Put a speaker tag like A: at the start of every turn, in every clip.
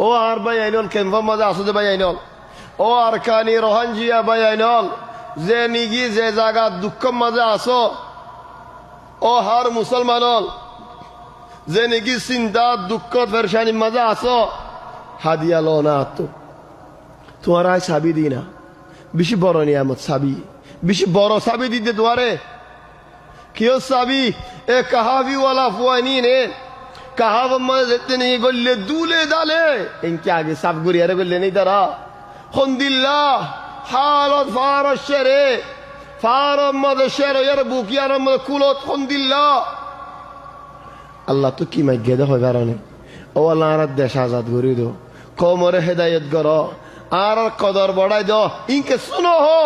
A: ও আর ভাই আইনল কেমন মাঝে আসো যে ভাই আইনল ও আর কানি রোহানজিয়া ভাই আইনল যে নিগি যে জায়গা দুঃখ মাঝে আসো ও হার মুসলমানল যে নিগি চিন্তা দুঃখ পেরেশানির মাঝে আসো হাদিয়া লো না তো তোমার আয় সাবি দি না বেশি বড় নিয়ামত সাবি বেশি বড় সাবি দিতে তোমারে কেউ সাবি এ কাহাবি ওয়ালা ফুয়ানি নে কাহাব যেতে নেই গল্লে দুলে দালে ইনকে আগে সাফ গড়িয়ারে গল্লে নেই তারা খন্দিল্লাহ হালত ফার শেরে ফার মধ্যে শের ইয়ার বুকিয়ার মধ্যে কুলত খন্দিল্লাহ আল্লাহ তো কি মাইগে দে হয় কারণে ও আল্লাহ আর দেশ আজাদ করি দো কমরে হেদায়ত কর আর কদর বড়াই দো ইনকে শুনো হো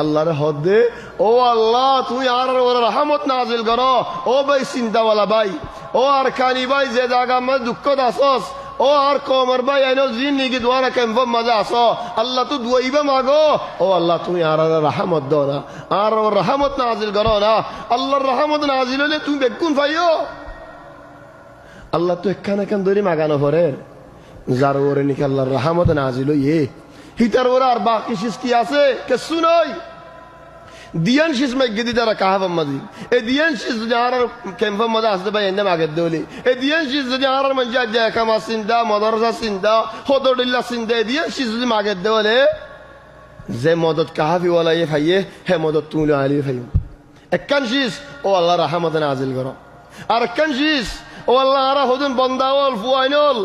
A: আল্লাহর হদ দে ও আল্লাহ তুই আর রহমত নাজিল করো ও ভাই চিন্তাওয়ালা ভাই ও আর কানি ভাই যে জায়গা মধ্যে দুঃখ আসস ও আর কমর ভাই আইনো জিন নিকি দোয়ারা কেমন মাঝে আসো আল্লাহ তো দুয়াইবা মাগো ও আল্লাহ তুমি আর রহমত দাও না আর রহমত নাজিল করো না আল্লাহর রহমত নাজিল হলে তুমি বেগুন পাইও আল্লাহ তো একখান ধরে মাগানো পরে যার ওরে নিকে আল্লাহর রহমত নাজিল ইয়ে হিতার ওরা আর বাকি শিস কি আছে কিছু নয় দিয়ান শিস মাইগে দি তারা কাহাব মাঝি এই দিয়ান শিস যদি আর কেম্প মাঝে আসতে পাই এনে মাগে দেওলি এই দিয়ান শিস যদি আর মানে একামা চিন্তা মদরসা চিন্তা হদরদুল্লাহ চিন্তা এই দিয়ান শিস যদি মাগে দেওয়ালে যে মদত কাহাবি ওয়ালা ইয়ে খাইয়ে হে মদত তুমি আলি খাইও একখান শিস ও আল্লাহ রহমত নাজিল করো আর একখান শিস ও আল্লাহ আর হদুন বন্দাওয়াল ফুয়াইনল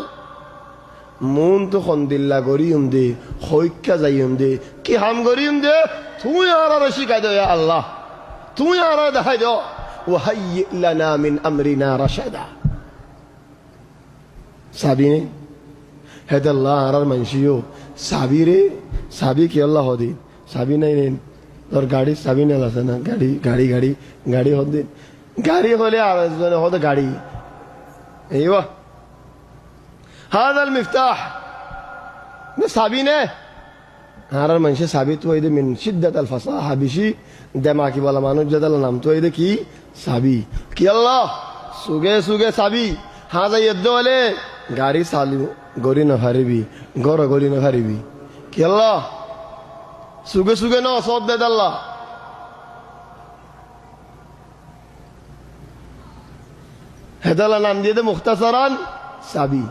A: মন তো খন্দিল্লা গরিম দে হইকা যাইম দে কি হাম গরিম দে তুই আর শিখাই দে আল্লাহ তুই আর দেখাই দো ওয়াহাইয়্যি লানা মিন আমরিনা রাশাদা সাবিনে হেদাল্লাহ আর মানসিও সাবিরে সাবি কি আল্লাহ হদি সাবি নাই নেন তোর গাড়ি সাবি নেল আছে না গাড়ি গাড়ি গাড়ি গাড়ি হদি গাড়ি হলে আর হদ গাড়ি এইবা هذا المفتاح سابينه هذا المنشأ سابي تو إذا من شدة الفصاحة بشي دماغي ولا مانو جدال نام تو إذا كي سابي كي الله سوجي سابي هذا يدو عليه غاري سالم غوري نفاربي غوري نفاربي كي الله سوجي نو صوت ده الله هذا النام دي مختصرا سابي